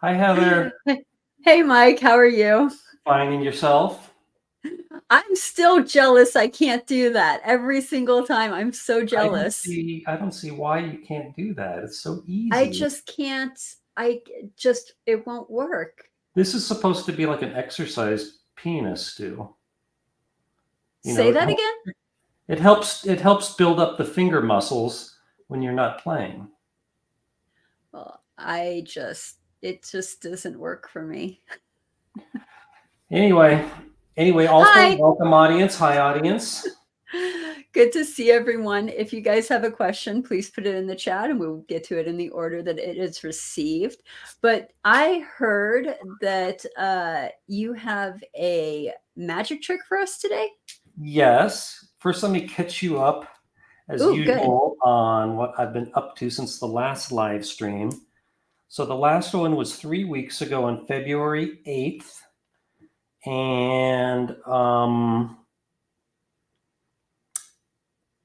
Hi, Heather. Hey, Mike, how are you? Finding yourself? I'm still jealous I can't do that every single time. I'm so I don't jealous. see. I don't see why you can't do that. It's so I easy. just can't. I just, it won't work. This is supposed to be like an exercise penis do. You know, Say that again? it helps. It helps build up the finger muscles when you're not playing. Well, it just doesn't work for me. Anyway, also Hi. welcome audience. Hi audience. Good to see everyone. If you guys have a question, please put it in the chat and we'll get to it in the order that it is received. But I heard that you have a magic trick for us today. Yes. First, let me catch you up as Ooh, good. usual on what I've been up to since the last live stream. So the last one was 3 weeks ago on February 8th. And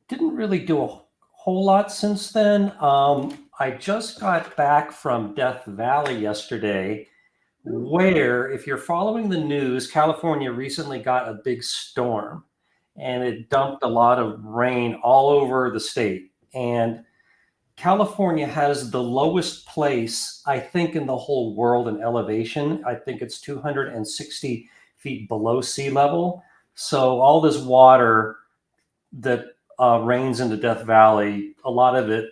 didn't really do a whole lot since then. I just got back from Death Valley yesterday, where, if you're following the news, California recently got a big storm and it dumped a lot of rain all over the state. And California has the lowest place, I think, in the whole world in elevation. I think it's 260 feet below sea level. So all this water that rains into Death Valley, a lot of it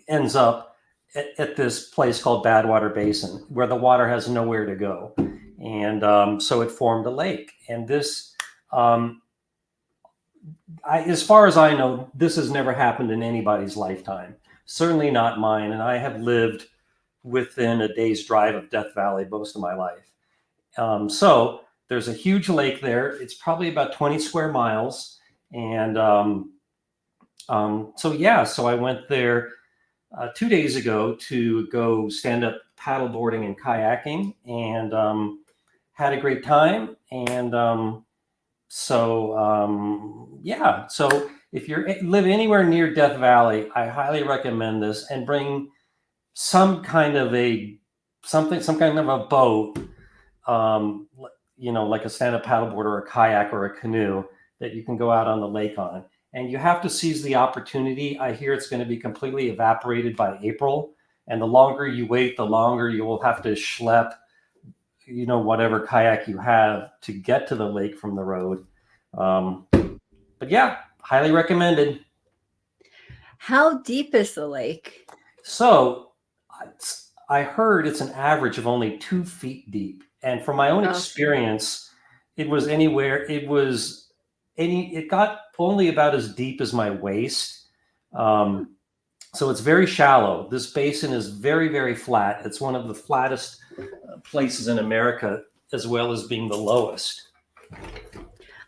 ends up at this place called Badwater Basin, where the water has nowhere to go. And so it formed a lake. And this, as far as I know, this has never happened in anybody's lifetime. Certainly not mine. And I have lived within a day's drive of Death Valley most of my life. So there's a huge lake there. It's probably about 20 square miles. And so I went there 2 days ago to go stand up paddleboarding and kayaking, and had a great time. And so if you live anywhere near Death Valley, I highly recommend this, and bring some kind of some kind of a boat, like a stand-up paddleboard or a kayak or a canoe that you can go out on the lake on. And you have to seize the opportunity. I hear it's going to be completely evaporated by April, and the longer you wait, the longer you will have to schlep, whatever kayak you have to get to the lake from the road. But yeah, highly recommended. How deep is the lake? So I heard it's an average of only 2 feet deep. And from my own experience, it got only about as deep as my waist. So it's very shallow. This basin is very, very flat. It's one of the flattest places in America, as well as being the lowest.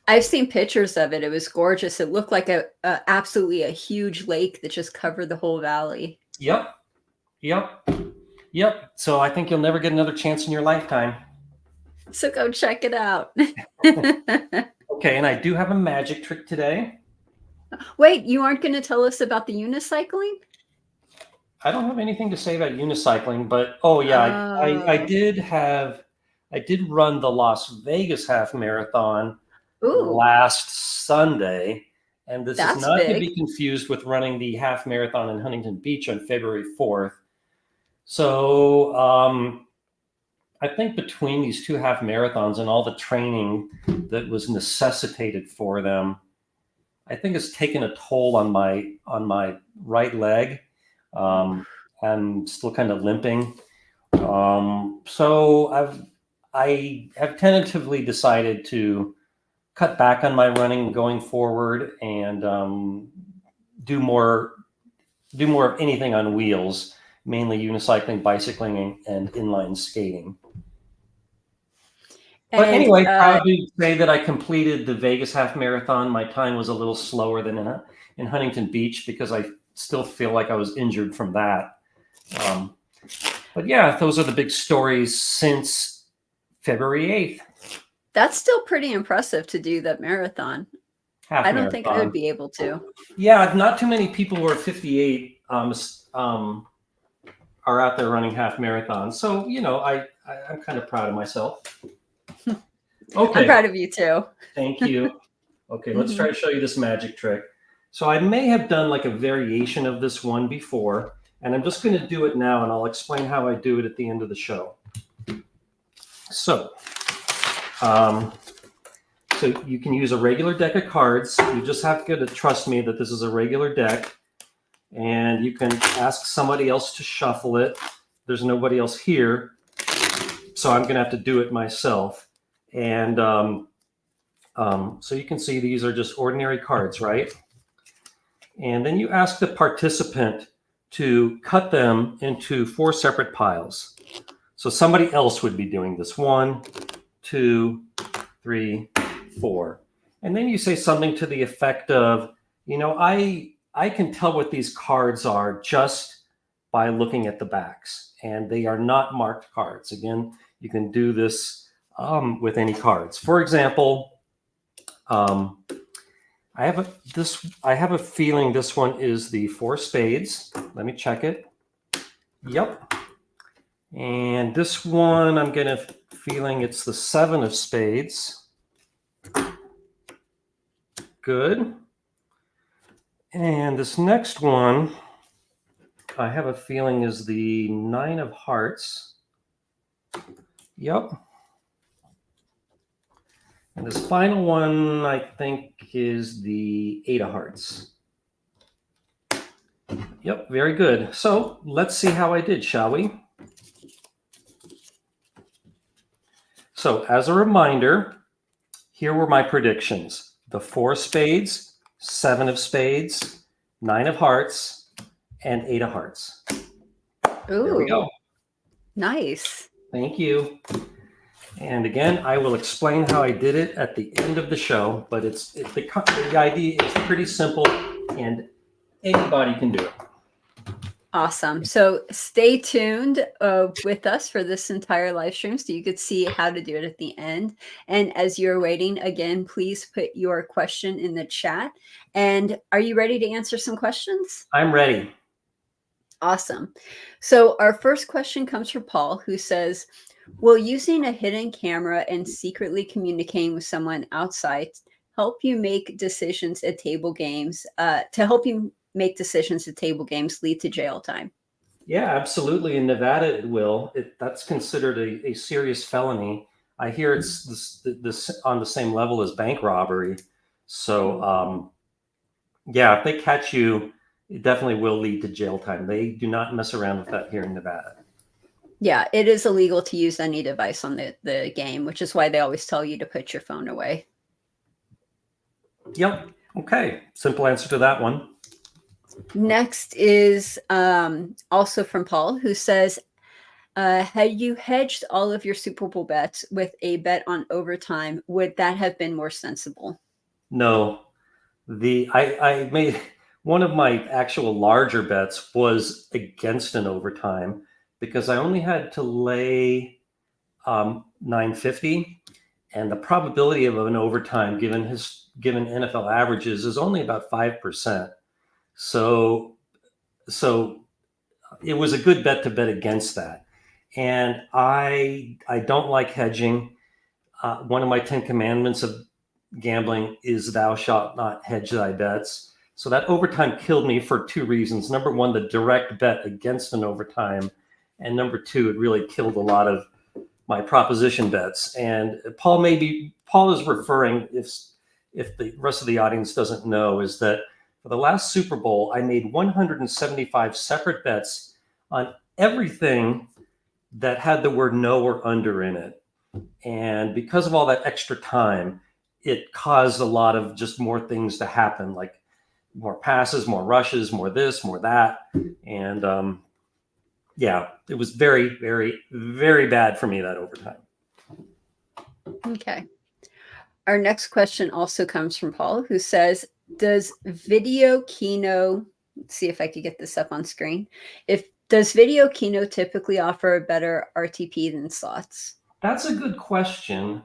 I've seen pictures of it. It was gorgeous. It looked like absolutely a huge lake that just covered the whole valley. Yep. So I think you'll never get another chance in your lifetime. So go check it out. Okay, and I do have a magic trick today. Wait, you aren't going to tell us about the unicycling? I don't have anything to say about unicycling, but I did run the Las Vegas half marathon last Sunday, and this is not to be confused with running the half marathon in Huntington Beach on February 4th. So I think between these two half marathons and all the training that was necessitated for them, I think it's taken a toll on my right leg. I'm still kind of limping. So I have tentatively decided to cut back on my running going forward, and do more of anything on wheels, mainly unicycling, bicycling, and inline skating. But anyway, proud to say that I completed the Vegas half marathon. My time was a little slower than in Huntington Beach, because I still feel like I was injured from that. But yeah, those are the big stories since February 8th. That's still pretty impressive to do that marathon. I don't think I would be able to. Yeah, not too many people who are 58 are are out there running half marathons. So, I'm kind of proud of myself. I'm Okay, proud of you too. thank you. Okay, let's Mhm. try to show you this magic trick. So I may have done like a variation of this one before, and I'm just going to do it now, and I'll explain how I do it at the end of the show. So, um, so you can use a regular deck of cards. You just have to trust me that this is a regular deck, and you can ask somebody else to shuffle it. There's nobody else here, so I'm going to have to do it myself. And so you can see these are just ordinary cards, right? And then you ask the participant to cut them into 4 separate piles. So somebody else would be doing this. 1, 2, 3, 4. And then you say something to the effect of, I can tell what these cards are just by looking at the backs, and they are not marked cards. Again, you can do this with any cards. For example, I have a feeling this one is the 4 spades. Let me check it. Yep. And this one, I'm feeling it's the 7 of spades. Good. And this next one, I have a feeling is the 9 of hearts. Yep. And this final one, I think, is the 8 of hearts. Yep, very good. So let's see how I did, shall we? So as a reminder, here were my predictions. The 4 spades, 7 of spades, 9 of hearts, and 8 of hearts. There we go. Ooh, nice. Thank you. And again, I will explain how I did it at the end of the show, but the idea is pretty simple and anybody can do it. Awesome. So stay tuned with us for this entire live stream so you could see how to do it at the end. And as you're waiting, again, please put your question in the chat. And are you ready to answer some questions? I'm ready. Awesome. So our first question comes from Paul, who says, will using a hidden camera and secretly communicating with someone outside help you make decisions at table games lead to jail time? Yeah, absolutely. In Nevada, it will. That's considered a serious felony. I hear it's this on the same level as bank robbery. So, yeah, if they catch you, it definitely will lead to jail time. They do not mess around with that here in Nevada. Yeah, it is illegal to use any device on the game, which is why they always tell you to put your phone away. Yep. Okay. Simple answer to that one. Next is also from Paul, who says, had you hedged all of your Super Bowl bets with a bet on overtime, would that have been more sensible? No. I made one of my actual larger bets was against an overtime because I only had to lay 950, and the probability of an overtime given NFL averages is only about 5%. So it was a good bet to bet against that. And I don't like hedging. One of my 10 commandments of gambling is thou shalt not hedge thy bets. So that overtime killed me for 2 reasons. Number one, the direct bet against an overtime. And number 2, it really killed a lot of my proposition bets. And Paul is referring, if the rest of the audience doesn't know, is that for the last Super Bowl, I made 175 separate bets on everything that had the word no or under in it. And because of all that extra time, it caused a lot of just more things to happen, like more passes, more rushes, more this, more that. And yeah, it was very, very, very bad for me, that overtime. Okay. Our next question also comes from Paul, who says, does Video Keno, let's see if I could get this up on screen. Does Video Keno typically offer a better RTP than slots? That's a good question.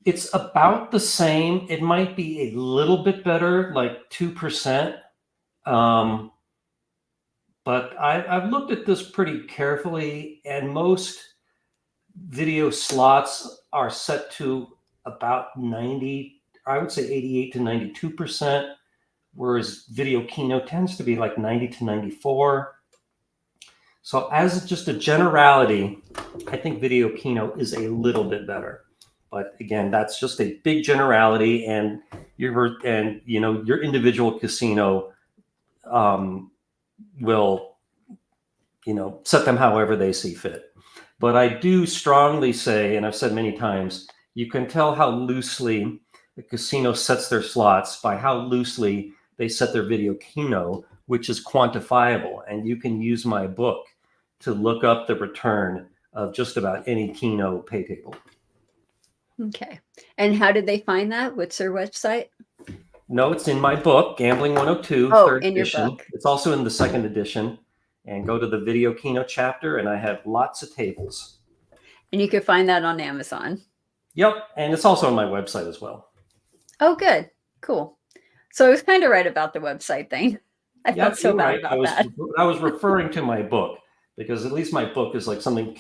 It's about the same. It might be a little bit better, like 2%. but I've looked at this pretty carefully, and most video slots are set to about 90, I would say 88 to 92%, whereas Video Kino tends to be like 90 to 94. So as just a generality, I think Video Kino is a little bit better. But again, that's just a big generality, and your individual casino will set them however they see fit. But I do strongly say, and I've said many times, you can tell how loosely the casino sets their slots by how loosely they set their Video Kino, which is quantifiable. And you can use my book to look up the return of just about any Kino pay table. Okay. And how did they find that? What's their website? No, it's in my book, Gambling 102, third in your edition. book. It's also in the second edition. And go to the Video Kino chapter, and I have lots of tables. And you can find that on Amazon. Yep, and it's also on my website as well. Oh, good. Cool. So I was kind of right about the website thing. I Yep, felt so you're bad right. about that. I was referring to my book, because at least my book is like something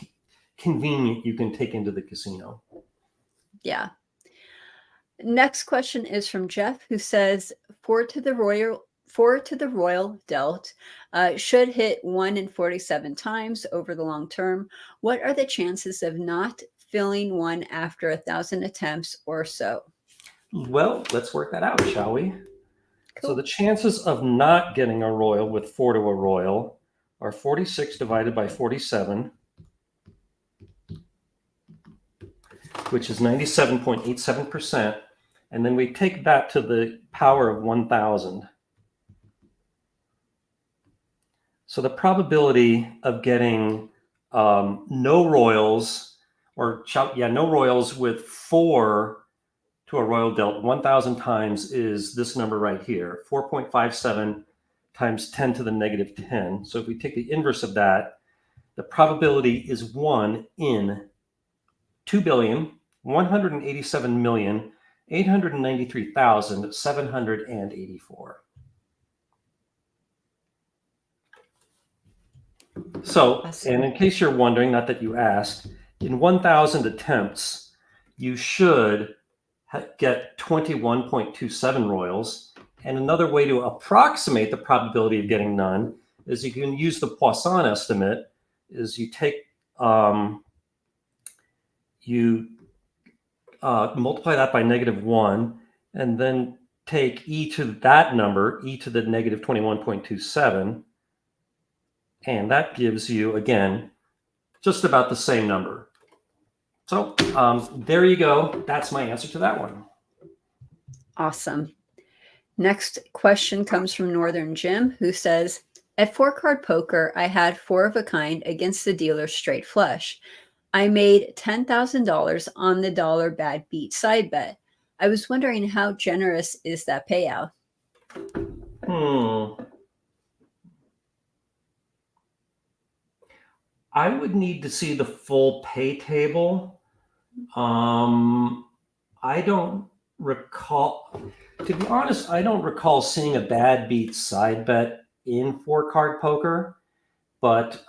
convenient you can take into the casino. Yeah. Next question is from Jeff, who says, four to the Royal Delt should hit 1 in 47 times over the long term. What are the chances of not filling one after 1,000 attempts or so? Well, let's work that out, shall we? Cool. So the chances of not getting a Royal with 4 to a Royal are 46 divided by 47, which is 97.87%. And then we take that to the power of 1,000. So the probability of getting no Royals, no Royals with 4 to a Royal Delt 1,000 times is this number right here, 4.57 times 10 to the negative 10. So if we take the inverse of that, the probability is 1 in 2,187,893,784. So, Awesome. And in case you're wondering, not that you asked, in 1,000 attempts, you should get 21.27 Royals. And another way to approximate the probability of getting none is you can use the Poisson estimate, is you take, multiply that by -1, and then take e to that number, e to the negative 21.27, and that gives you, again, just about the same number. So there you go. That's my answer to that one. Awesome. Next question comes from Northern Jim, who says, at 4-card poker, I had 4 of a kind against the dealer straight flush. I made $10,000 on the dollar bad beat side bet. I was wondering, how generous is that payout? I would need to see the full pay table. I don't recall, to be honest, I don't recall seeing a bad beat side bet in 4-card poker. But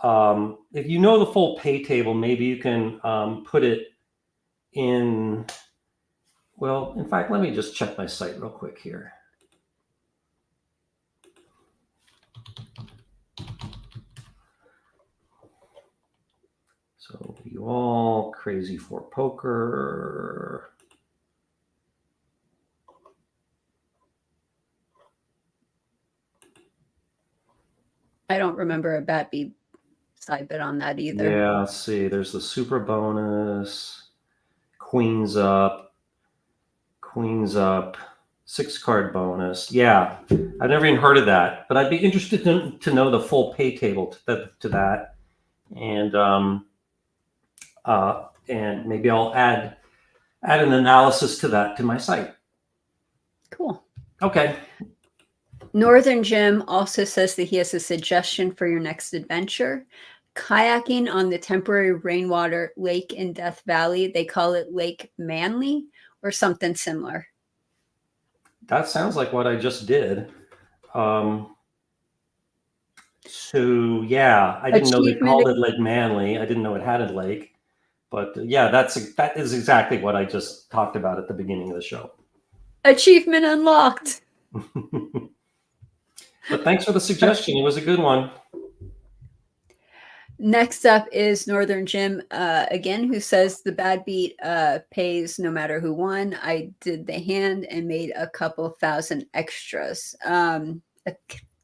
if you know the full pay table, maybe you can put it in. Well, in fact, let me just check my site real quick here. So you all crazy for poker. I don't remember a bat beat side bet on that either. Yeah, let's see. There's the super bonus, queens up, 6-card bonus. Yeah, I've never even heard of that, but I'd be interested to know the full pay table to that, and maybe I'll add an analysis to that to my site. Cool. Okay. Northern Jim also says that he has a suggestion for your next adventure. Kayaking on the temporary rainwater lake in Death Valley. They call it Lake Manly or something similar. That sounds like what I just did. So yeah, I didn't know they Achievement called it Lake Manly. I didn't know it had a lake, but yeah, that is exactly what I just talked about at the beginning of the show. achievement unlocked. But thanks for the suggestion. It was a good one. Next up is Northern Jim again, who says the bad beat pays no matter who won. I did the hand and made a couple thousand extras,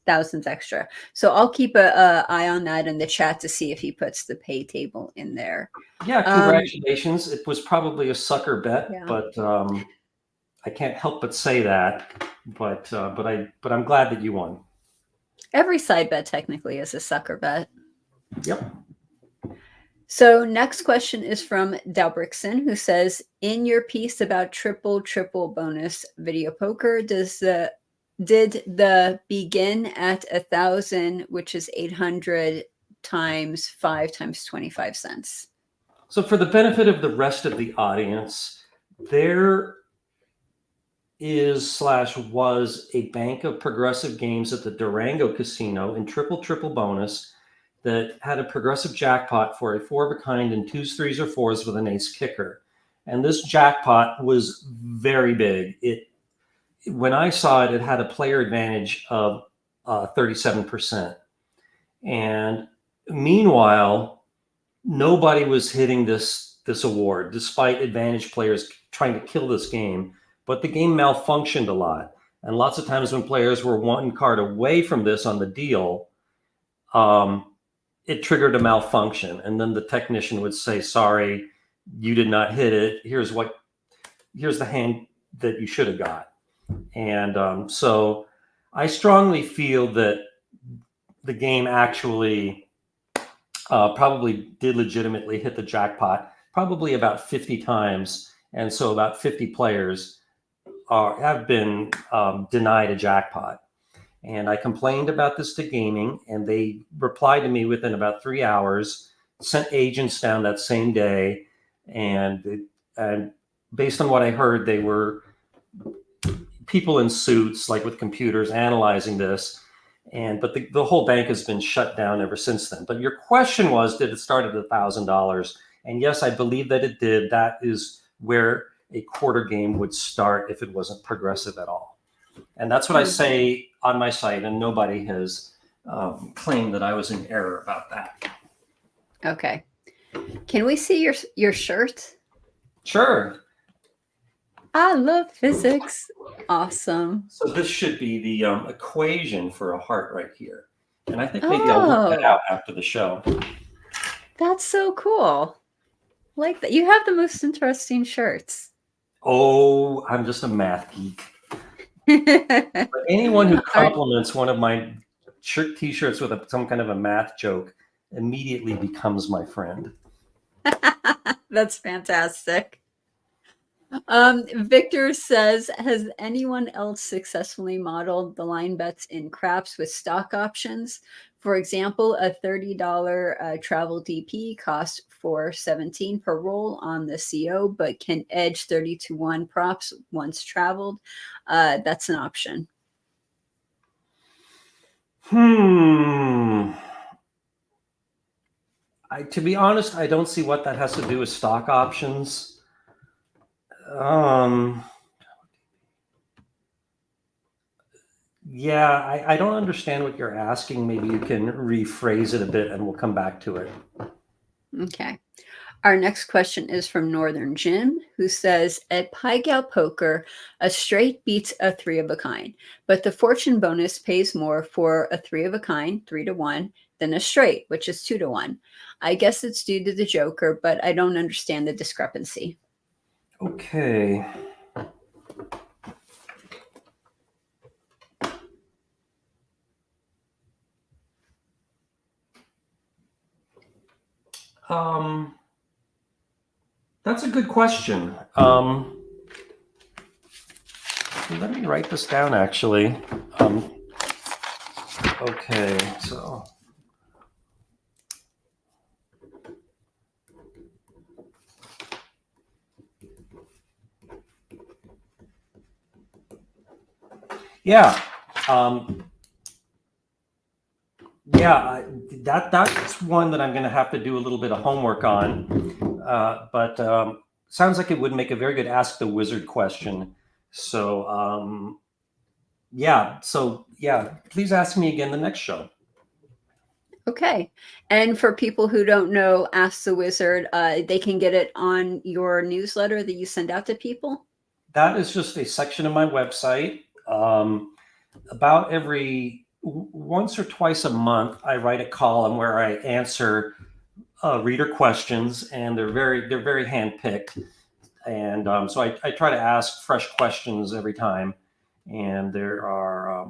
thousands extra. So I'll keep a eye on that in the chat to see if he puts the pay table in there. Yeah, congratulations. It was probably a sucker bet, Yeah. but I can't help but say that. But I'm glad that you won. Every side bet technically is a sucker bet. Yep. So next question is from Dalbrickson, who says, in your piece about triple bonus video poker, did the begin at 1,000, which is 800 times 5 times 25 cents? So for the benefit of the rest of the audience, there was a bank of progressive games at the Durango Casino in triple bonus that had a progressive jackpot for a 4 of a kind and 2s, 3s, or 4s with an ace kicker. And this jackpot was very big. When I saw it, it had a player advantage of 37%. And meanwhile, nobody was hitting this award, despite advantage players trying to kill this game. But the game malfunctioned a lot. And lots of times when players were one card away from this on the deal, it triggered a malfunction. And then the technician would say, sorry, you did not hit it. Here's the hand that you should have got. And so I strongly feel that the game actually probably did legitimately hit the jackpot, probably about 50 times. And so about 50 players have been denied a jackpot. And I complained about this to gaming, and they replied to me within about 3 hours, sent agents down that same day. And based on what I heard, they were people in suits, like with computers, analyzing this. But the whole bank has been shut down ever since then. But your question was, did it start at $1,000? And yes, I believe that it did. That is where a quarter game would start if it wasn't progressive at all. And that's what I say on my site, and nobody has claimed that I was in error about that. Okay. Can we see your shirt? Sure. I love physics. Awesome. So this should be the equation for a heart right here. And I think maybe I'll work that out after the show. That's so cool. Like that. You have the most interesting shirts. Oh, I'm just a math geek. But anyone who compliments one of my t-shirts with some kind of a math joke immediately becomes my friend. That's fantastic. Victor says, has anyone else successfully modeled the line bets in craps with stock options? For example, a $30 travel DP costs $4.17 per roll on the CO, but can edge 30-1 props once traveled. That's an option. To be honest, I don't see what that has to do with stock options. Yeah, I don't understand what you're asking. Maybe you can rephrase it a bit and we'll come back to it. Okay. Our next question is from Northern Jim, who says, at Pai Gow Poker, a straight beats a 3 of a kind, but the fortune bonus pays more for a 3 of a kind, 3-1, than a straight, which is 2-1. I guess it's due to the Joker, but I don't understand the discrepancy. Okay. That's a good question. Let me write this down, actually. Okay, so. Yeah. that's one that I'm going to have to do a little bit of homework on. But sounds like it would make a very good Ask the Wizard question. So please ask me again the next show. Okay. And for people who don't know Ask the Wizard, they can get it on your newsletter that you send out to people? That is just a section of my website. About once or twice a month, I write a column where I answer reader questions, and they're very handpicked. And so I try to ask fresh questions every time. And there are,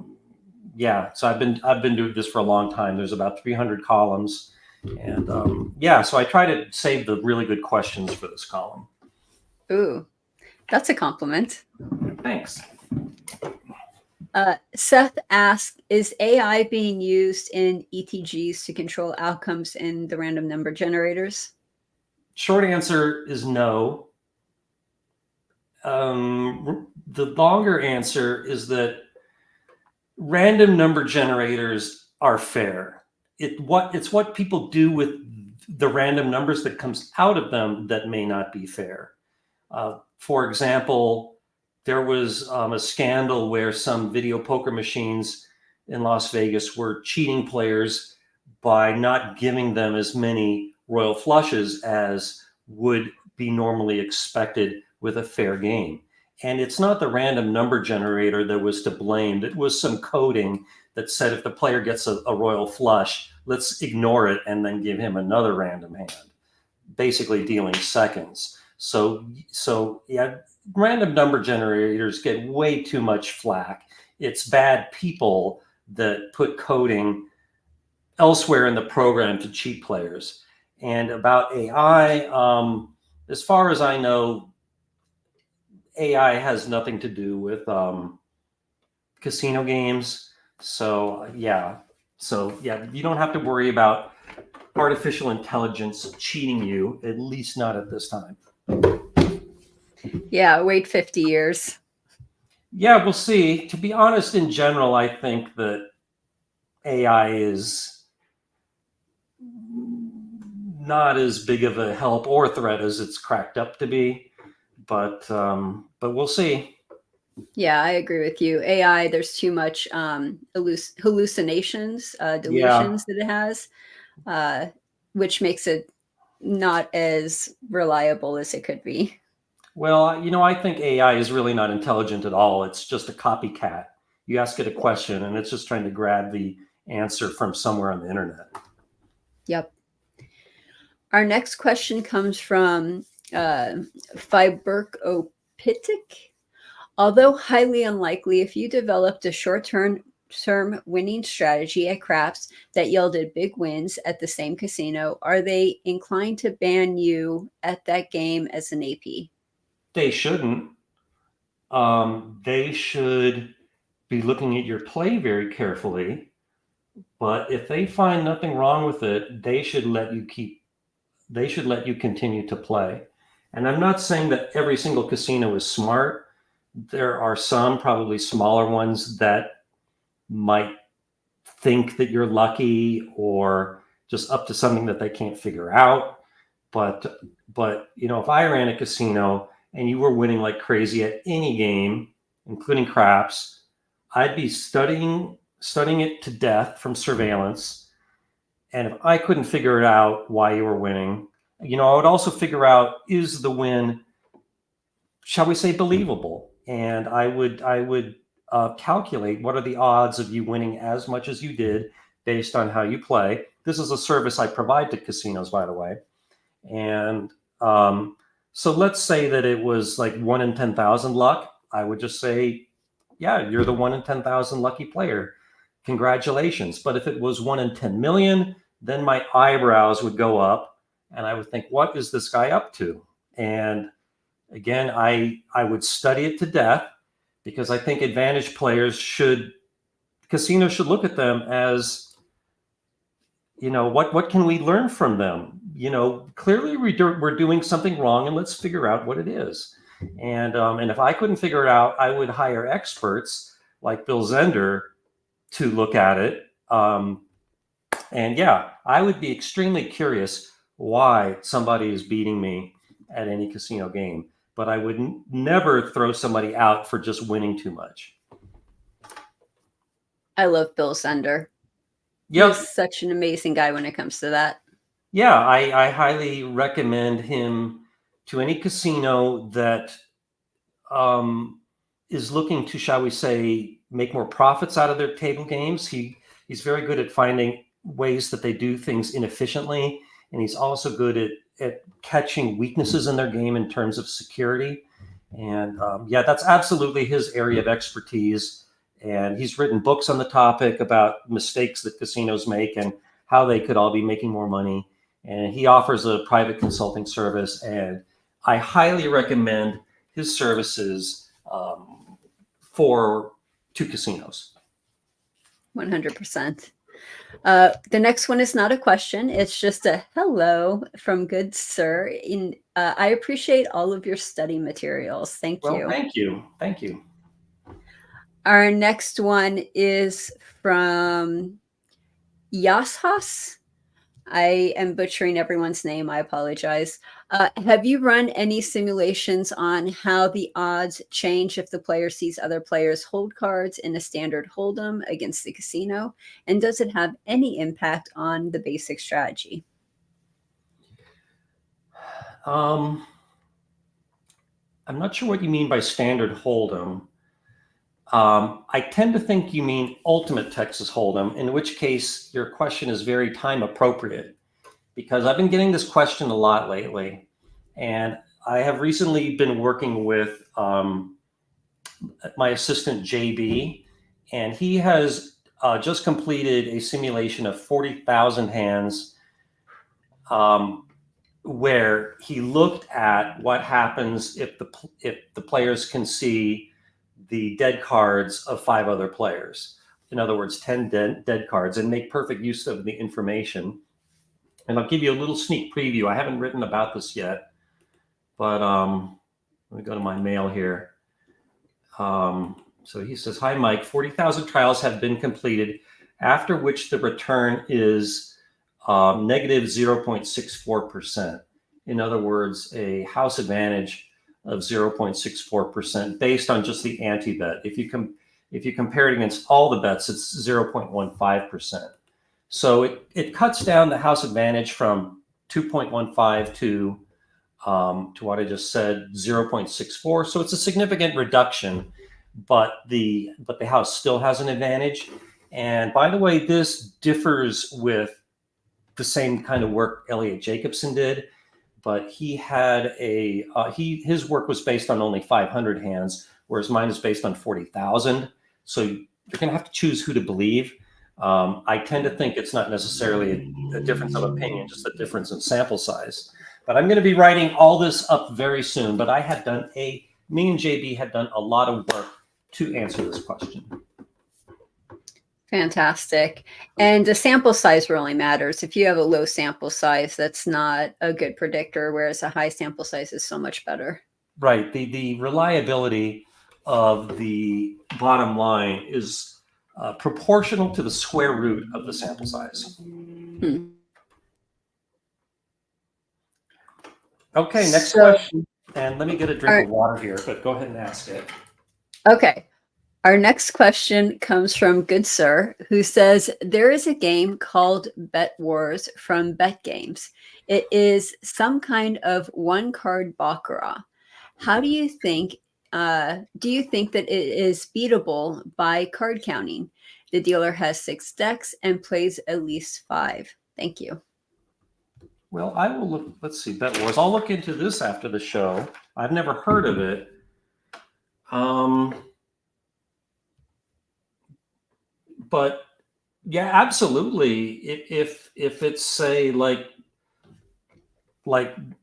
so I've been doing this for a long time. There's about 300 columns. And so I try to save the really good questions for this column. Ooh, that's a compliment. Thanks. Seth asks, is AI being used in ETGs to control outcomes in the random number generators? Short answer is no. The longer answer is that random number generators are fair. It's what people do with the random numbers that comes out of them that may not be fair. For example, there was a scandal where some video poker machines in Las Vegas were cheating players by not giving them as many royal flushes as would be normally expected with a fair game. And it's not the random number generator that was to blame. It was some coding that said if the player gets a royal flush, let's ignore it and then give him another random hand, basically dealing seconds. So yeah, random number generators get way too much flack. It's bad people that put coding elsewhere in the program to cheat players. And about AI, as far as I know, AI has nothing to do with casino games. So yeah, you don't have to worry about artificial intelligence cheating you, at least not at this time. Yeah, wait 50 years. Yeah, we'll see. To be honest, in general, I think that AI is not as big of a help or threat as it's cracked up to be, but we'll see. Yeah, I agree with you. AI, there's too much hallucinations, delusions that it has, which makes it not as reliable as it could be. Well, I think AI is really not intelligent at all. It's just a copycat. You ask it a question, and it's just trying to grab the answer from somewhere on the internet. Yep. Our next question comes from Fiberkopitic. Although highly unlikely, if you developed a short-term winning strategy at craps that yielded big wins at the same casino, are they inclined to ban you at that game as an AP? They shouldn't. They should be looking at your play very carefully. But if they find nothing wrong with it, they should let you continue to play. And I'm not saying that every single casino is smart. There are some, probably smaller ones, that might think that you're lucky or just up to something that they can't figure out. But if I ran a casino and you were winning like crazy at any game, including craps, I'd be studying it to death from surveillance. And if I couldn't figure it out why you were winning, I would also figure out, is the win, shall we say, believable? And I would calculate what are the odds of you winning as much as you did based on how you play. This is a service I provide to casinos, by the way. And so let's say that it was like 1 in 10,000 luck. I would just say, yeah, you're the 1 in 10,000 lucky player. Congratulations. But if it was 1 in 10 million, then my eyebrows would go up and I would think, what is this guy up to? And again, I would study it to death, because I think advantage players casinos should look at them as, what can we learn from them? Clearly we're doing something wrong, and let's figure out what it is. And if I couldn't figure it out, I would hire experts like Bill Zender to look at it. And yeah, I would be extremely curious why somebody is beating me at any casino game, but I would never throw somebody out for just winning too much. I love Bill Sender. Yep. He's such an amazing guy when it comes to that. Yeah, I highly recommend him to any casino that is looking to, shall we say, make more profits out of their table games. He's very good at finding ways that they do things inefficiently, and he's also good at catching weaknesses in their game in terms of security. And yeah, that's absolutely his area of expertise. And he's written books on the topic about mistakes that casinos make and how they could all be making more money. And he offers a private consulting service, and I highly recommend his services for to casinos. 100%. The next one is not a question. It's just a hello from good sir. I appreciate all of your study materials. Thank Well, you. thank you. Thank you. Our next one is from Yashas. I am butchering everyone's name. I apologize. Have you run any simulations on how the odds change if the player sees other players hold cards in a standard hold'em against the casino? And does it have any impact on the basic strategy? I'm not sure what you mean by standard hold'em. I tend to think you mean ultimate Texas Hold'em, in which case your question is very time appropriate, because I've been getting this question a lot lately. And I have recently been working with my assistant, JB, and he has just completed a simulation of 40,000 hands where he looked at what happens if the players can see the dead cards of 5 other players. In other words, 10 dead cards, and make perfect use of the information. And I'll give you a little sneak preview. I haven't written about this yet, but let me go to my mail here. So he says, "Hi, Mike. 40,000 trials have been completed, after which the return is negative 0.64%. In other words, a house advantage of 0.64% based on just the anti-bet. If you compare it against all the bets, it's 0.15%. So it cuts down the house advantage from 2.15 to what I just said, 0.64. So it's a significant reduction, but the house still has an advantage. And by the way, this differs with the same kind of work Elliot Jacobson did, but he had his work was based on only 500 hands, whereas mine is based on 40,000. So you're going to have to choose who to believe. I tend to think it's not necessarily a difference of opinion, just a difference in sample size. But I'm going to be writing all this up very soon. But me and JB had done a lot of work to answer this question. Fantastic. And the sample size really matters. If you have a low sample size, that's not a good predictor, whereas a high sample size is so much better. Right. The reliability of the bottom line is proportional to the square root of the sample size. Okay, next question. And let me get a drink of water here, but go ahead and ask it. Okay. Our next question comes from Good Sir, who says, there is a game called Bet Wars from Bet Games. It is some kind of one-card baccarat. How do you think that it is beatable by card counting? The dealer has 6 decks and plays at least 5. Thank you. Well, I will look. Let's see, Bet Wars. I'll look into this after the show. I've never heard of it. But yeah, absolutely. If it's say like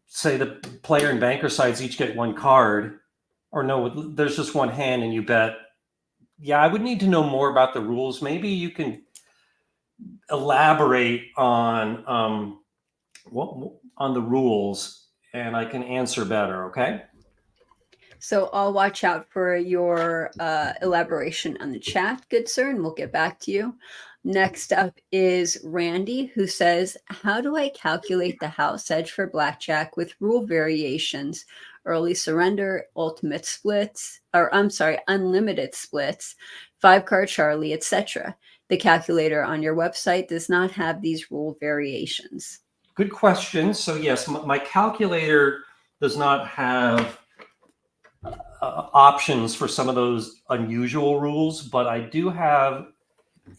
say the player and banker sides each get 1 card, or no, there's just 1 hand and you bet. Yeah, I would need to know more about the rules. Maybe you can elaborate on the rules, and I can answer better. Okay. So I'll watch out for your elaboration on the chat, good sir, and we'll get back to you. Next up is Randy, who says, how do I calculate the house edge for blackjack with rule variations, early surrender, ultimate splits, or I'm sorry, unlimited splits, 5-card Charlie, etc.? The calculator on your website does not have these rule variations. Good question. So yes, my calculator does not have options for some of those unusual rules, but I do have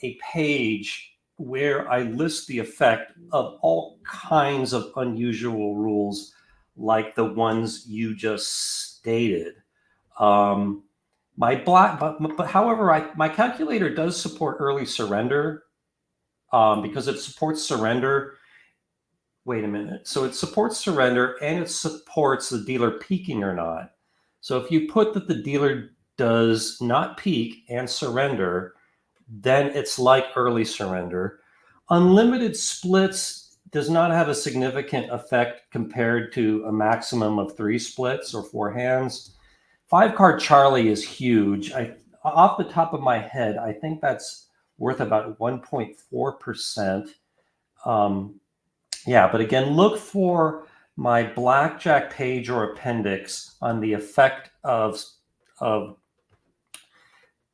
a page where I list the effect of all kinds of unusual rules, like the ones you just stated. But however, my calculator does support early surrender because it supports surrender. Wait a minute. So it supports surrender and it supports the dealer peaking or not. So if you put that the dealer does not peak and surrender, then it's like early surrender. Unlimited splits does not have a significant effect compared to a maximum of 3 splits or 4 hands. 5-card Charlie is huge. Off the top of my head, I think that's worth about 1.4%. Yeah, but again, look for my blackjack page or appendix on the effect of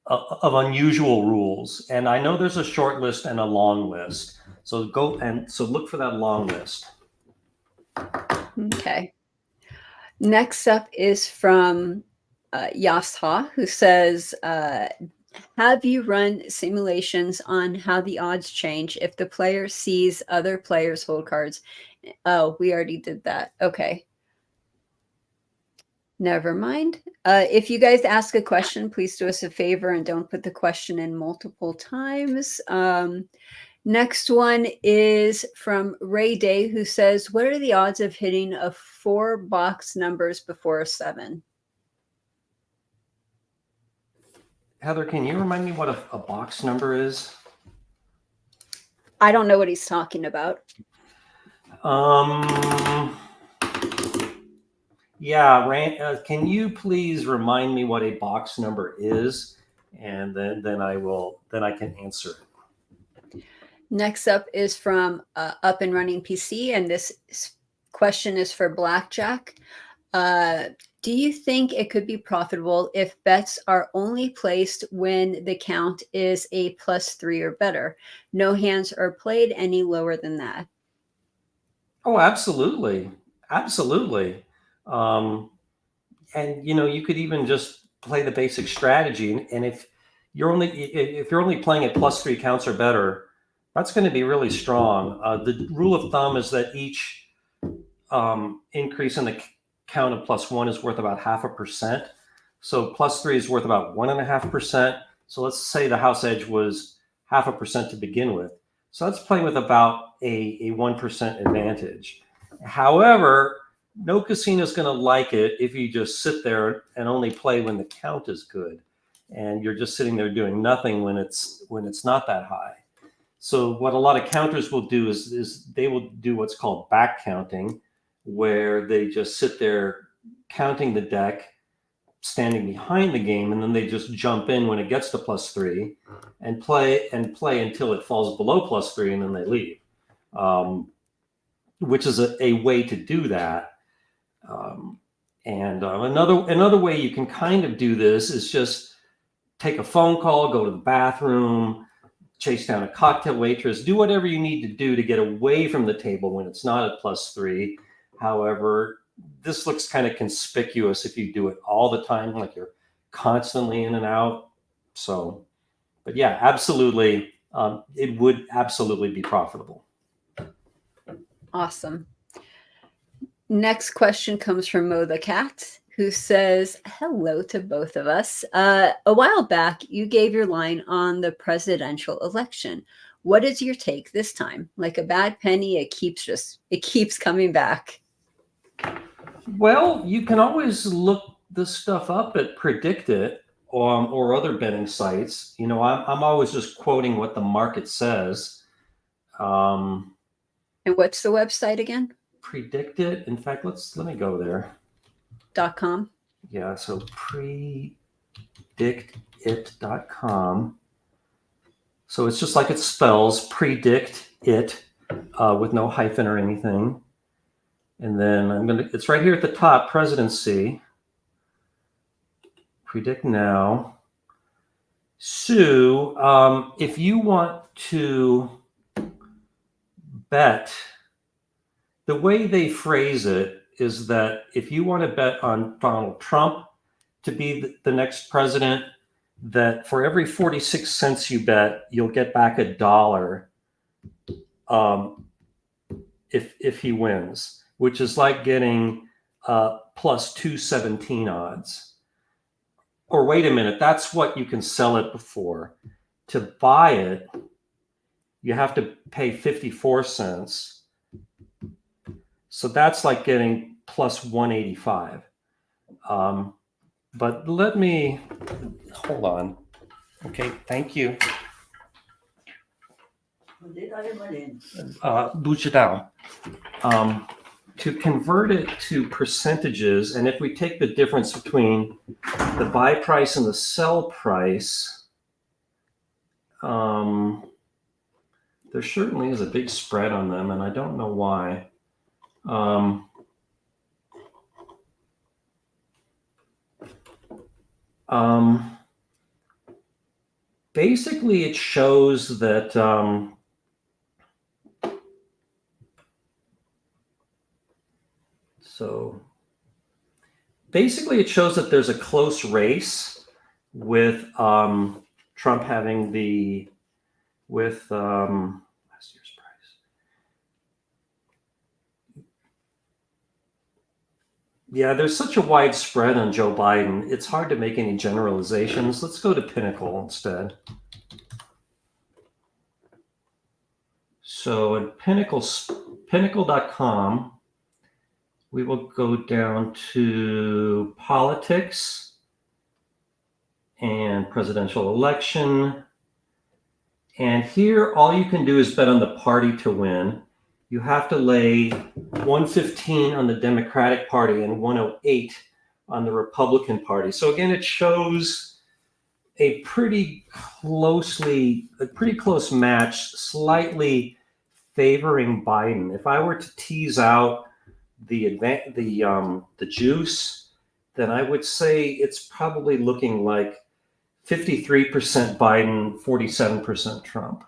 unusual rules. And I know there's a short list and a long list. So look for that long list. Okay. Next up is from Yastha, who says, have you run simulations on how the odds change if the player sees other players hold cards? Oh, we already did that. Okay. Never mind. If you guys ask a question, please do us a favor and don't put the question in multiple times. Next one is from Ray Day, who says, what are the odds of hitting a 4 box numbers before a 7? Heather, can you remind me what a box number is? I don't know what he's talking about. Yeah, can you please remind me what a box number is, and then I can answer it. Next up is from Up and Running PC, and this question is for blackjack. Do you think it could be profitable if bets are only placed when the count is a +3 or better? No hands are played any lower than that. Oh, absolutely, absolutely. And you could even just play the basic strategy, and if you're only playing at +3 counts or better, that's going to be really strong. The rule of thumb is that each increase in the count of +1 is worth about 0.5%. So +3 is worth about 1.5%. So let's say the house edge was 0.5% to begin with. So that's playing with about a 1% advantage. However, no casino is going to like it if you just sit there and only play when the count is good, and you're just sitting there doing nothing when it's not that high. So what a lot of counters will do is they will do what's called back counting, where they just sit there counting the deck, standing behind the game, and then they just jump in when it gets to +3 and play until it falls below +3, and then they leave, which is a way to do that. Another way you can kind of do this is just take a phone call, go to the bathroom, chase down a cocktail waitress, do whatever you need to do to get away from the table when it's not at +3. However, this looks kind of conspicuous if you do it all the time, like you're constantly in and out. So, but yeah, absolutely, it would absolutely be profitable. Awesome. Next question comes from Mo the Cat, who says, hello to both of us. A while back, you gave your line on the presidential election. What is your take this time? Like a bad penny, it keeps coming back. Well, you can always look this stuff up at PredictIt or other betting sites. I'm always just quoting what the market says. And what's the website again? PredictIt. In fact, let me go there. .com. Yeah, so predictit.com. So it's just like it spells, predict it, with no hyphen or anything. And then it's right here at the top, presidency. Predict now. Sue, if you want to bet, the way they phrase it is that if you want to bet on Donald Trump to be the next president, that for every 46 cents you bet, you'll get back $1 if he wins, which is like getting plus 217 odds. Or wait a minute, that's what you can sell it for. To buy it, you have to pay 54 cents. So that's like getting plus 185. But let me, hold on. Okay, thank you. 录制到. To convert it to percentages, and if we take the difference between the buy price and the sell price, there certainly is a big spread on them, and I don't know why. Basically, it shows that so basically it shows that there's a close race with Trump having last year's price. Yeah, there's such a wide spread on Joe Biden. It's hard to make any generalizations. Let's go to Pinnacle instead. So in pinnacle.com, we will go down to politics and presidential election. And here, all you can do is bet on the party to win. You have to lay 115 on the Democratic Party and 108 on the Republican Party. So again, it shows a pretty close match, slightly favoring Biden. If I were to tease out the juice, then I would say it's probably looking like 53% Biden, 47% Trump.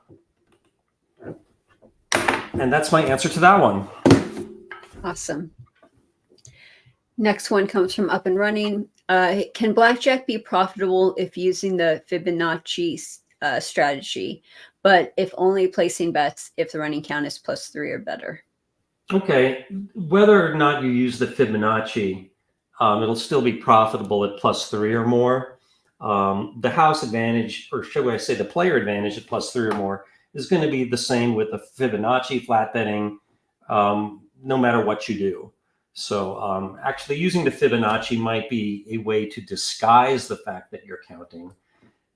And that's my answer to that one. Awesome. Next one comes from Up and Running. Can blackjack be profitable if using the Fibonacci strategy, but if only placing bets if the running count is +3 or better? Okay, whether or not you use the Fibonacci, it'll still be profitable at +3 or more. The house advantage, or should I say the player advantage at +3 or more, is going to be the same with the Fibonacci flat betting, no matter what you do. So actually using the Fibonacci might be a way to disguise the fact that you're counting.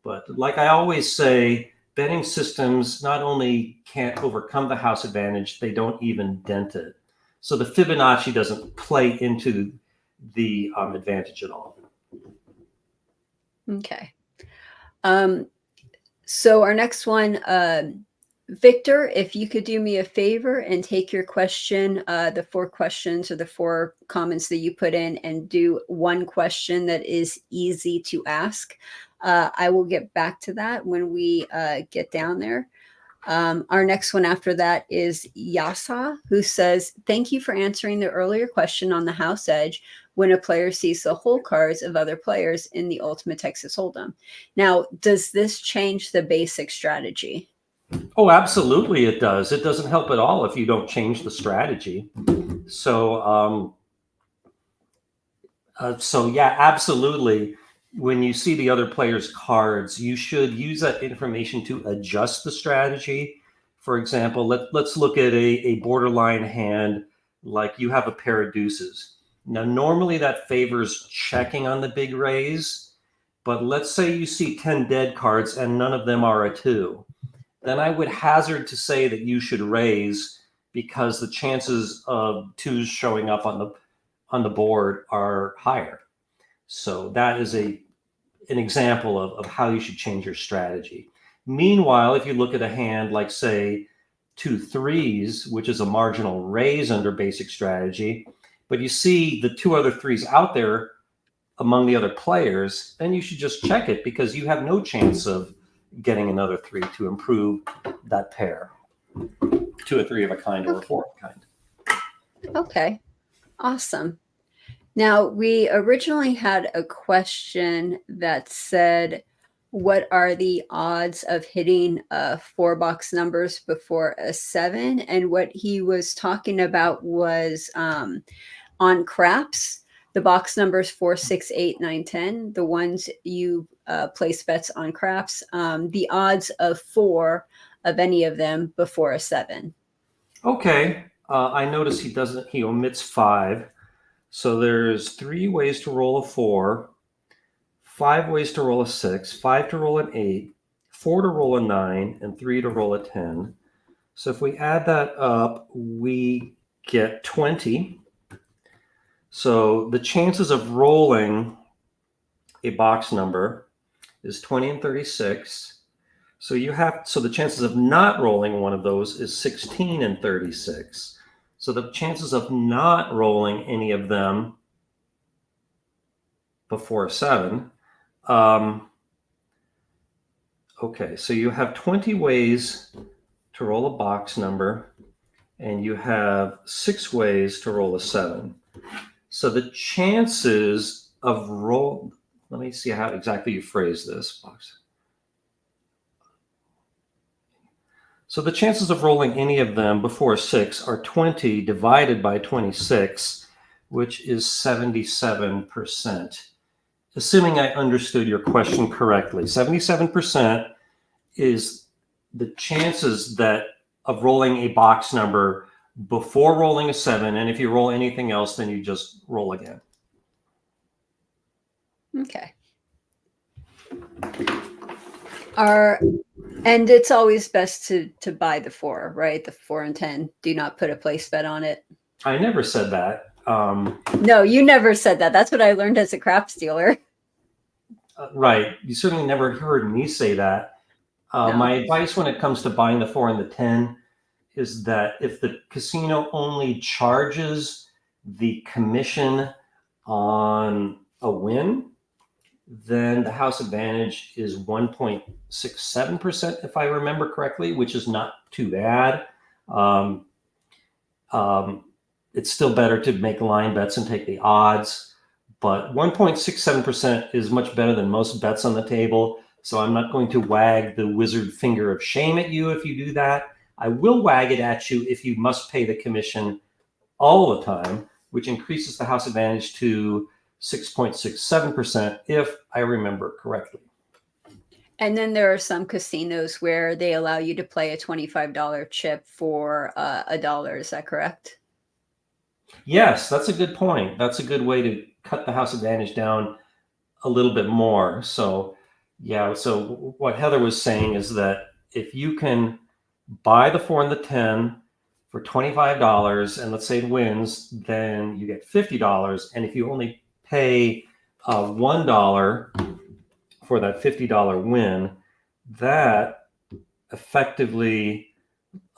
But like I always say, betting systems not only can't overcome the house advantage, they don't even dent it. So the Fibonacci doesn't play into the advantage at all. Okay. So our next one, Victor, if you could do me a favor and take your question, the 4 questions or the 4 comments that you put in, and do one question that is easy to ask. I will get back to that when we get down there. Our next one after that is Yasa, who says, thank you for answering the earlier question on the house edge when a player sees the hole cards of other players in the Ultimate Texas Hold'em. Now, does this change the basic strategy? Oh, absolutely it does. It doesn't help at all if you don't change the strategy. So, so yeah, absolutely. When you see the other player's cards, you should use that information to adjust the strategy. For example, let's look at a borderline hand, like you have a pair of deuces. Now, normally that favors checking on the big raise, but let's say you see 10 dead cards and none of them are a 2. Then I would hazard to say that you should raise, because the chances of 2s showing up on the board are higher. So that is an example of how you should change your strategy. Meanwhile, if you look at a hand like, say, 2 3s, which is a marginal raise under basic strategy, but you see the 2 other 3s out there among the other players, then you should just check it because you have no chance of getting another 3 to improve that pair to a 3 of a kind or a 4 of a kind. Okay, awesome. Now, we originally had a question that said, what are the odds of hitting 4 box numbers before a 7? And what he was talking about was on craps, the box numbers 4, 6, 8, 9, 10, the ones you place bets on craps, the odds of 4 of any of them before a 7. Okay, I notice he omits 5. So there's 3 ways to roll a 4, 5 ways to roll a 6, 5 to roll an 8, 4 to roll a 9, and 3 to roll a 10. So if we add that up, we get 20. So the chances of rolling a box number is 20 and 36. So the chances of not rolling one of those is 16 and 36. So the chances of not rolling any of them before a 7. Okay, so you have 20 ways to roll a box number, and you have 6 ways to roll a 7. So the chances of let me see how exactly you phrase this box. So the chances of rolling any of them before a 6 are 20 divided by 26, which is 77%. Assuming I understood your question correctly, 77% is the chances of rolling a box number before rolling a 7, and if you roll anything else, then you just roll again. Okay. And it's always best to buy the 4, right? The 4 and 10. Do not put a place bet on it. I never said that. No, you never said that. That's what I learned as a craps dealer. Right. You certainly never heard me say that. No. My advice when it comes to buying the 4 and the 10 is that if the casino only charges the commission on a win, then the house advantage is 1.67%, if I remember correctly, which is not too bad. It's still better to make line bets and take the odds, but 1.67% is much better than most bets on the table. So I'm not going to wag the wizard finger of shame at you if you do that. I will wag it at you if you must pay the commission all the time, which increases the house advantage to 6.67%, if I remember correctly. And then there are some casinos where they allow you to play a $25 chip for $1. Is that correct? Yes, that's a good point. That's a good way to cut the house advantage down a little bit more. So, yeah, so what Heather was saying is that if you can buy the 4 and the 10 for $25, and let's say it wins, then you get $50. And if you only pay $1 for that $50 win, that effectively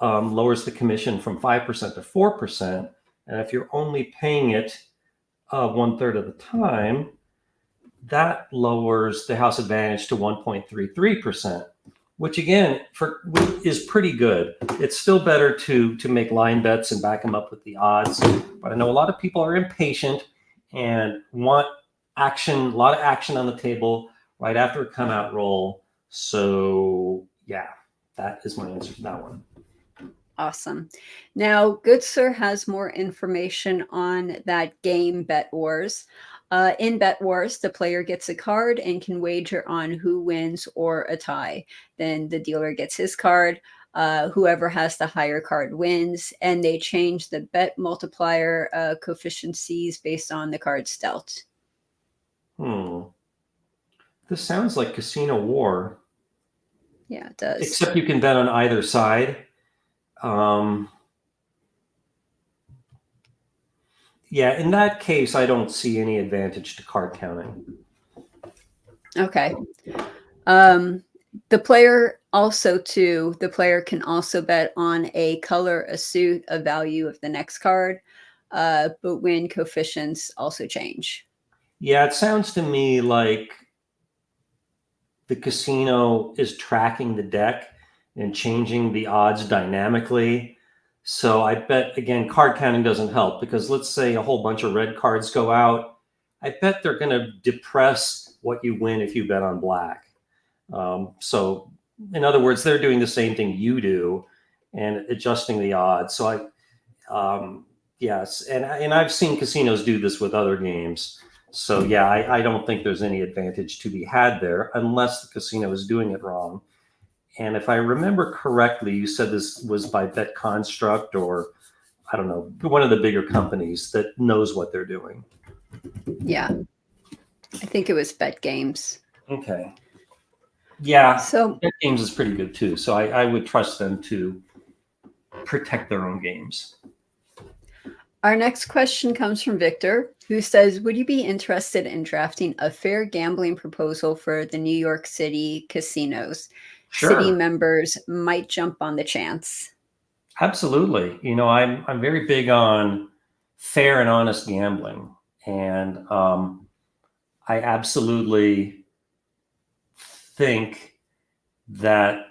lowers the commission from 5% to 4%. And if you're only paying it 1/3 of the time, that lowers the house advantage to 1.33%, which again is pretty good. It's still better to make line bets and back them up with the odds. But I know a lot of people are impatient and want action, a lot of action on the table right after a come out roll. So yeah, that is my answer to that one. Awesome. Now, Good Sir has more information on that game, Bet Wars. In Bet Wars, the player gets a card and can wager on who wins or a tie. Then the dealer gets his card. Whoever has the higher card wins, and they change the bet multiplier coefficiencies based on the cards dealt. This sounds like Casino War. Yeah, it does. Except you can bet on either side. Yeah, in that case, I don't see any advantage to card counting. Okay. The player also too, the player can also bet on a color, a suit, a value of the next card, but win coefficients also change. Yeah, it sounds to me like the casino is tracking the deck and changing the odds dynamically. So I bet, again, card counting doesn't help because let's say a whole bunch of red cards go out. I bet they're going to depress what you win if you bet on black. So, in other words, they're doing the same thing you do and adjusting the odds. So yes, and I've seen casinos do this with other games. So yeah, I don't think there's any advantage to be had there unless the casino is doing it wrong. And if I remember correctly, you said this was by Bet Construct or I don't know, one of the bigger companies that knows what they're doing. Yeah. I think it was Bet Games. Okay. Yeah. So Bet Games is pretty good too. So I would trust them to protect their own games. our next question comes from Victor, who says, would you be interested in drafting a fair gambling proposal for the New York City casinos? Sure. City members might jump on the chance. Absolutely. You know, I'm very big on fair and honest gambling, and I absolutely think that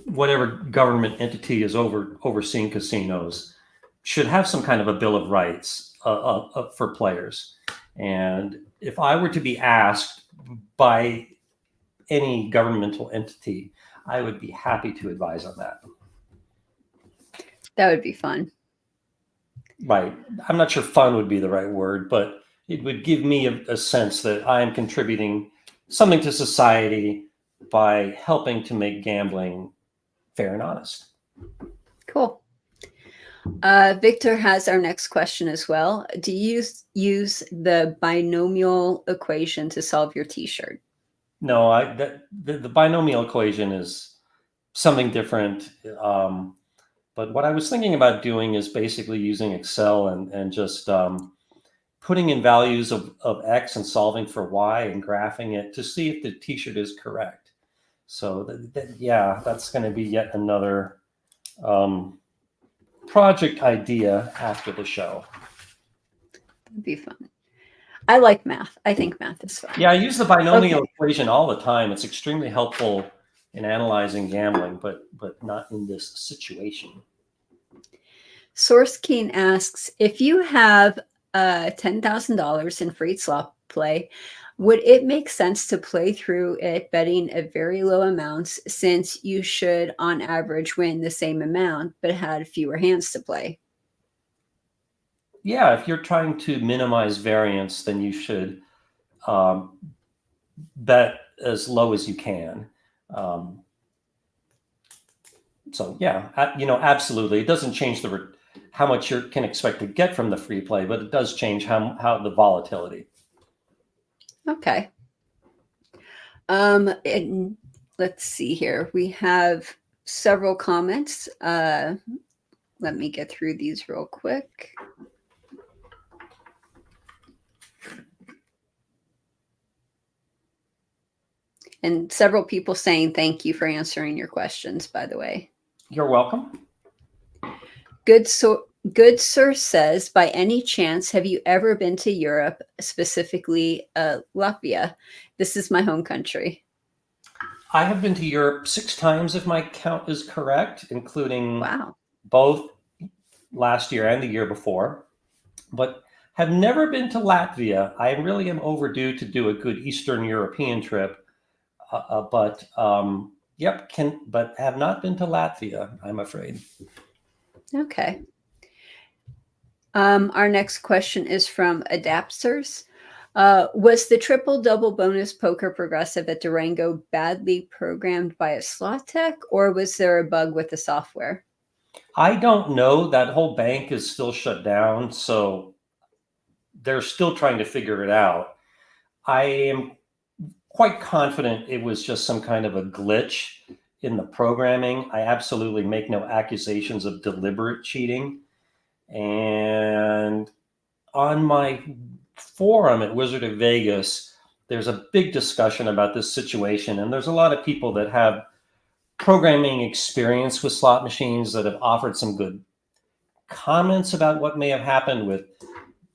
whatever government entity is overseeing casinos should have some kind of a bill of rights for players. And if I were to be asked by any governmental entity, I would be happy to advise on that. That would be fun. Right. I'm not sure fun would be the right word, but it would give me a sense that I am contributing something to society by helping to make gambling fair and honest. Cool. Victor has our next question as well. Do you use the binomial equation to solve your t-shirt? No, the binomial equation is something different. But what I was thinking about doing is basically using Excel and just putting in values of X and solving for Y and graphing it to see if the t-shirt is correct. So yeah, that's going to be yet another project idea after the show. That'd be fun. I like math. I think math is fun. Yeah, I use the binomial equation all the time. It's extremely helpful in analyzing gambling, but not in this situation. Source Keen asks, if you have $10,000 in free slot play, would it make sense to play through it betting at very low amounts since you should on average win the same amount but had fewer hands to play? Yeah, if you're trying to minimize variance, then you should bet as low as you can. So yeah, absolutely. It doesn't change how much you can expect to get from the free play, but it does change how the volatility. Okay. And let's see here. We have several comments. Let me get through these real quick. And several people saying thank you for answering your questions, by the way. You're welcome. Good Sir says, by any chance, have you ever been to Europe, specifically Latvia? This is my home country. I have been to Europe 6 times, if my count is correct, including both last year and the year before, but have never been to Latvia. I really am overdue to do a good Eastern European trip, but have not been to Latvia, I'm afraid. Okay. Our next question is from Adapters. Was the triple double bonus poker progressive at Durango badly programmed by a slot tech, or was there a bug with the software? I don't know. That whole bank is still shut down, so they're still trying to figure it out. I am quite confident it was just some kind of a glitch in the programming. I absolutely make no accusations of deliberate cheating. And on my forum at Wizard of Vegas, there's a big discussion about this situation. And there's a lot of people that have programming experience with slot machines that have offered some good comments about what may have happened with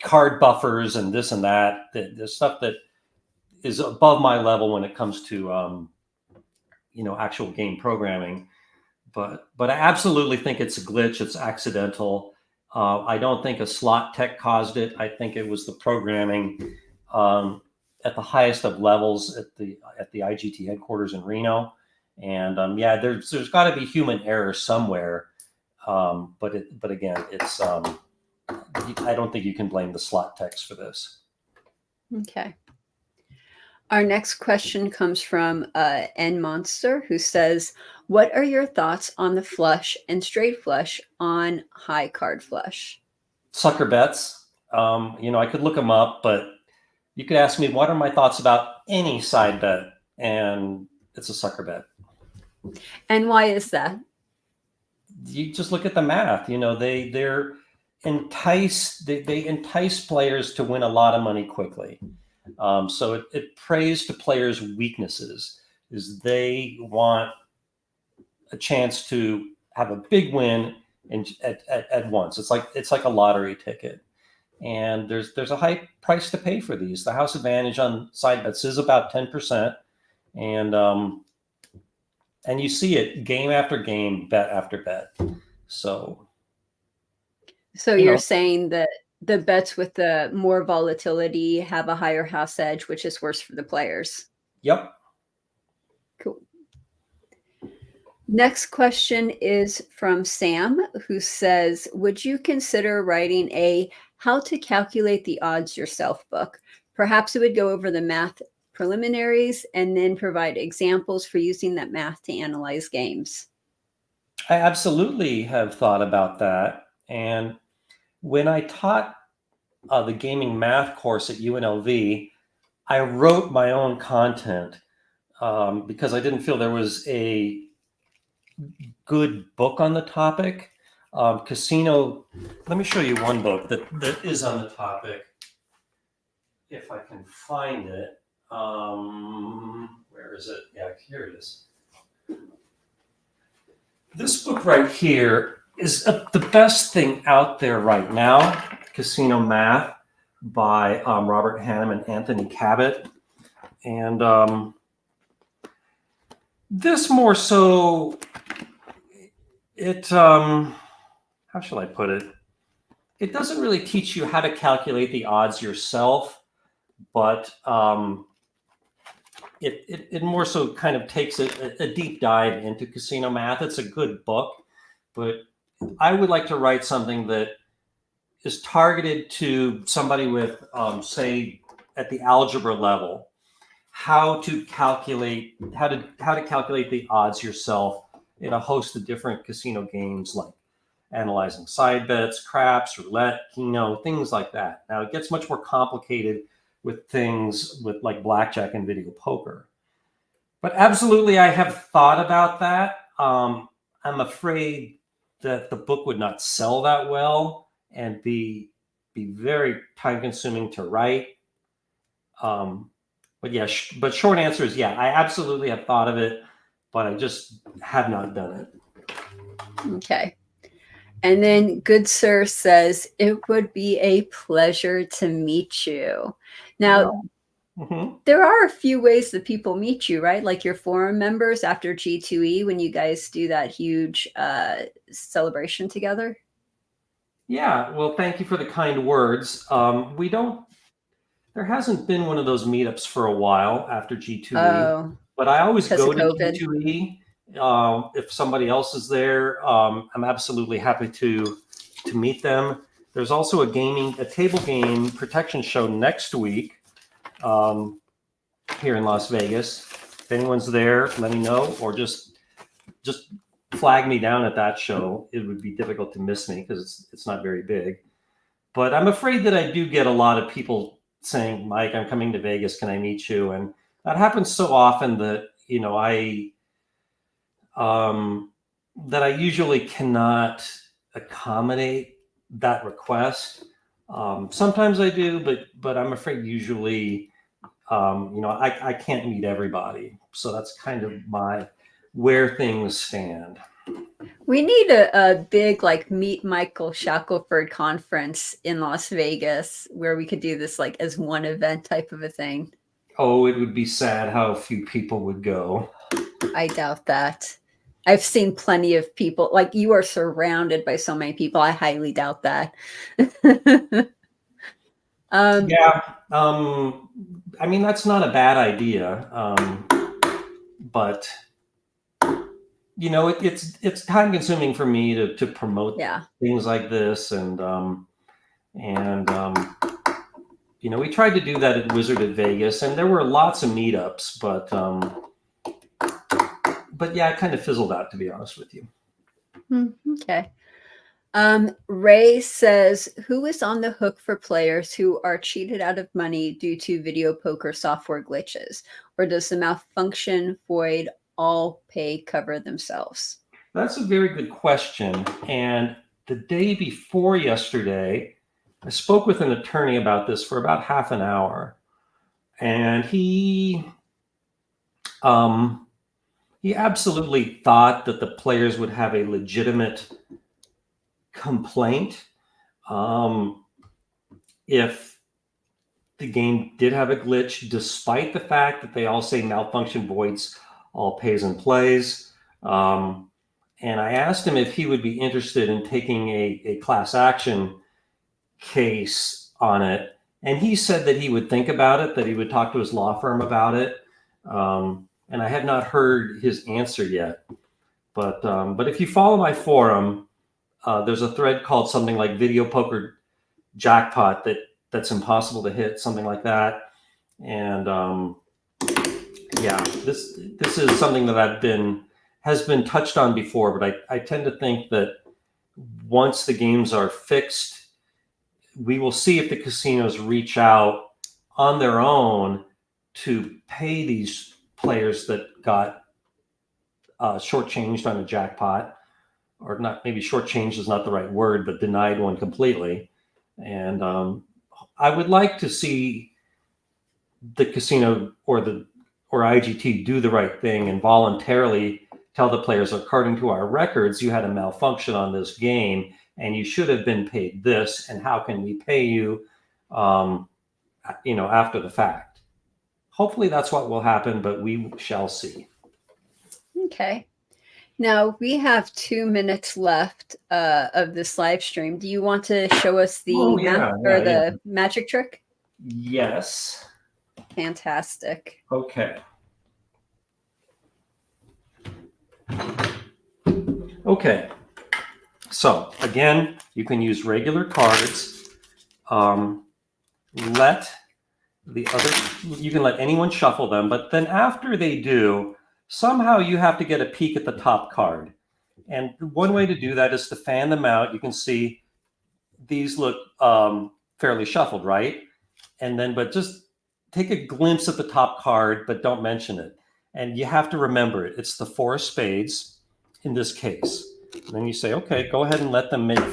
card buffers and this and that. The stuff that is above my level when it comes to actual game programming. But I absolutely think it's a glitch. It's accidental. I don't think a slot tech caused it. I think it was the programming at the highest of levels at the IGT headquarters in Reno. And there's got to be human error somewhere. But again, it's I don't think you can blame the slot techs for this. Okay. Our next question comes from N Monster, who says, "What are your thoughts on the flush and straight flush on high card flush?" Sucker bets. I could look them up, but you could ask me what are my thoughts about any side bet, and it's a sucker bet. And why is that? You just look at the math. They're they entice players to win a lot of money quickly. So it preys to players' weaknesses. Is they want a chance to have a big win at once. It's like a lottery ticket, and there's a high price to pay for these. The house advantage on side bets is about 10%, and you see it game after game, bet after bet. So you're saying that the bets with the more volatility have a higher house edge, which is worse for the players. Yep. Cool. Next question is from Sam, who says, "Would you consider writing a How to Calculate the Odds Yourself book? Perhaps it would go over the math preliminaries and then provide examples for using that math to analyze games." I absolutely have thought about that. And when I taught the gaming math course at UNLV, I wrote my own content because I didn't feel there was a good book on the topic. Casino, let me show you one book that is on the topic, if I can find it. Where is it? Yeah, here it is. This book right here is the best thing out there right now, Casino Math by Robert Hannam and Anthony Cabot. And this more so, how shall I put it? It doesn't really teach you how to calculate the odds yourself, but it more so kind of takes a deep dive into casino math. It's a good book, but I would like to write something that is targeted to somebody with, say, at the algebra level, how to calculate the odds yourself in a host of different casino games, like analyzing side bets, craps, roulette, keno, things like that. Now it gets much more complicated with things with like blackjack and video poker. But absolutely, I have thought about that. I'm afraid that the book would not sell that well and be very time consuming to write. But yeah, but short answer is yeah, I absolutely have thought of it, but I just have not done it. Okay. And then Good Sir says, "It would be a pleasure to meet you." Now, there are a few ways that people meet you, right? Like your forum members after G2E when you guys do that huge celebration together. Yeah, well, thank you for the kind words. There hasn't been one of those meetups for a while after G2E, but I always go to G2E. If somebody else is there, I'm absolutely happy to meet them. There's also a table game protection show next week here in Las Vegas. If anyone's there, let me know, or just flag me down at that show. It would be difficult to miss me because it's not very big. But I'm afraid that I do get a lot of people saying, "Mike, I'm coming to Vegas. Can I meet you?" And that happens so often that I usually cannot accommodate that request. Sometimes I do, but I'm afraid usually, I can't meet everybody. So that's kind of where things stand. We need a big like Meet Michael Shackelford conference in Las Vegas where we could do this like as one event type of a thing. Oh, it would be sad how few people would go. I doubt that. I've seen plenty of people. Like you are surrounded by so many people. I highly doubt that. Yeah, I mean that's not a bad idea, but it's time consuming for me to promote Yeah. things like this, and we tried to do that at Wizard of Vegas, and there were lots of meetups, but yeah, it kind of fizzled out, to be honest with you. Okay. Ray says, who is on the hook for players who are cheated out of money due to video poker software glitches? Or does the malfunction void all pay cover themselves? That's a very good question. And the day before yesterday, I spoke with an attorney about this for about half an hour. And he absolutely thought that the players would have a legitimate complaint if the game did have a glitch, despite the fact that they all say malfunction voids all pays and plays. And I asked him if he would be interested in taking a class action case on it. And he said that he would think about it, that he would talk to his law firm about it. And I have not heard his answer yet. But if you follow my forum, there's a thread called something like Video Poker Jackpot that's impossible to hit, something like that. And yeah, this is something that has been touched on before, but I tend to think that once the games are fixed, we will see if the casinos reach out on their own to pay these players that got shortchanged on a jackpot, or not, maybe shortchanged is not the right word, but denied one completely. And I would like to see the casino or IGT do the right thing and voluntarily tell the players, according to our records, you had a malfunction on this game and you should have been paid this, and how can we pay you, after the fact. Hopefully that's what will happen, but we shall see. Okay. Now we have 2 minutes left of this live stream. Do you want to show us the the magic trick? Yes. Fantastic. Okay. Okay. So again, you can use regular cards. You can let anyone shuffle them, but then after they do, somehow you have to get a peek at the top card. And one way to do that is to fan them out. You can see these look fairly shuffled, right? But just take a glimpse at the top card, but don't mention it. And you have to remember it. It's the 4 of spades in this case. And then you say, okay, go ahead and let them make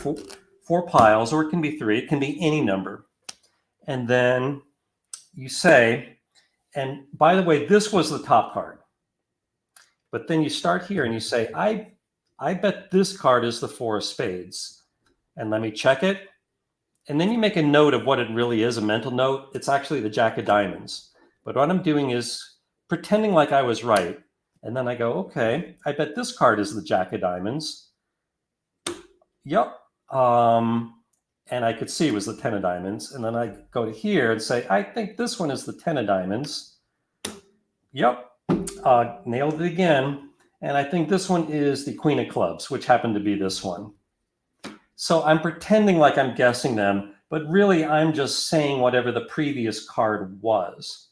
four piles, or it can be 3. It can be any number. And then you say, and by the way, this was the top card. But then you start here and you say, I bet this card is the 4 of spades. And let me check it. And then you make a note of what it really is, a mental note. It's actually the Jack of diamonds. But what I'm doing is pretending like I was right. And then I go, okay, I bet this card is the Jack of diamonds. Yep. And I could see it was the 10 of diamonds. And then I go to here and say, I think this one is the 10 of diamonds. Yep. Nailed it again. And I think this one is the Queen of clubs, which happened to be this one. So I'm pretending like I'm guessing them, but really I'm just saying whatever the previous card was.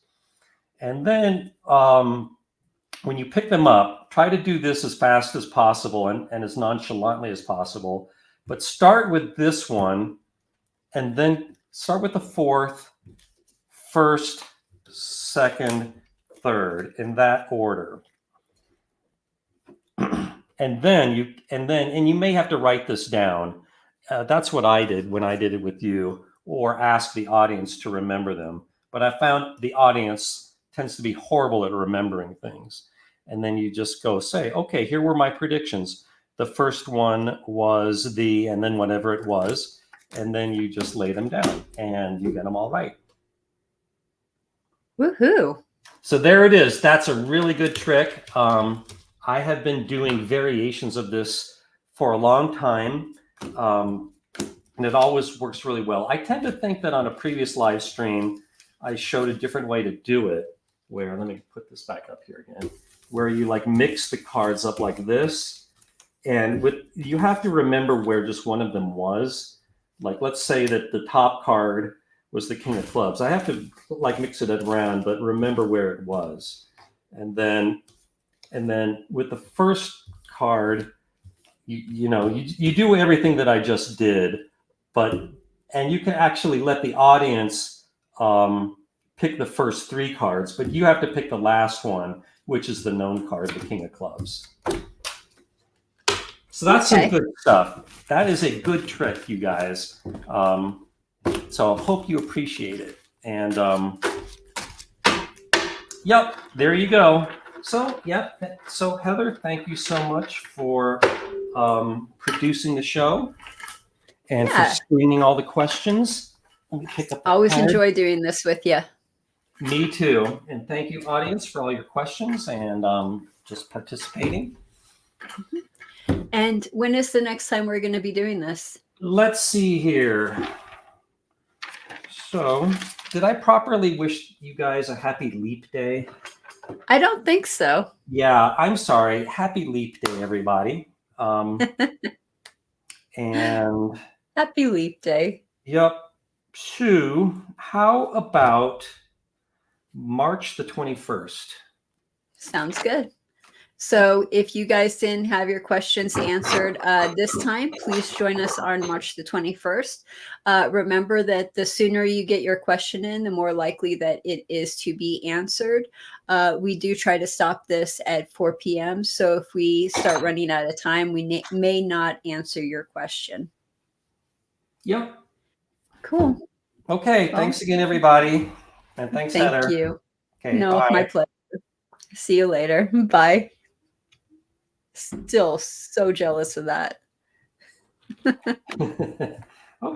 And then when you pick them up, try to do this as fast as possible and as nonchalantly as possible. But start with this one, and then start with the 4th, 1st, 2nd, 3rd, in that order. And you may have to write this down. That's what I did when I did it with you, or ask the audience to remember them. But I found the audience tends to be horrible at remembering things. and then you just go say, okay, here were my predictions. The first one was the, and then whatever it was, and then you just lay them down and you get them all right. Woohoo. So there it is. That's a really good trick. I have been doing variations of this for a long time, and it always works really well. I tend to think that on a previous live stream, I showed a different way to do it, where, let me put this back up here again, where you like mix the cards up like this. And you have to remember where just one of them was. Like, let's say that the top card was the King of Clubs. I have to like mix it around, but remember where it was. And then with the first card, you do everything that I just did, and you can actually let the audience pick the first 3 cards, but you have to pick the last one, which is the known card, the King of Clubs. So that's some good stuff. That is a good trick, you guys. So I hope you appreciate it. And yep, there you go. So, yep. So Heather, thank you so much for producing the show and for screening all the questions. Let me pick up the Always pad. enjoy doing this with you. Me too. And thank you, audience, for all your questions and just participating. And when is the next time we're going to be doing this? Let's see here. So, did I properly wish you guys a happy leap day? I don't think so. Yeah, I'm sorry. Happy leap day, everybody. And happy leap day. Yep. Sue, how about March the 21st? Sounds good. So if you guys didn't have your questions answered this time, please join us on March the 21st. Remember that the sooner you get your question in, the more likely that it is to be answered. We do try to stop this at 4 p.m. So if we start running out of time, we may not answer your question. Yep. Cool. Okay. Well, thanks again, everybody. And thanks, Heather. Thank you. Okay, no, bye. My pleasure. See you later. Bye. Still so jealous of that.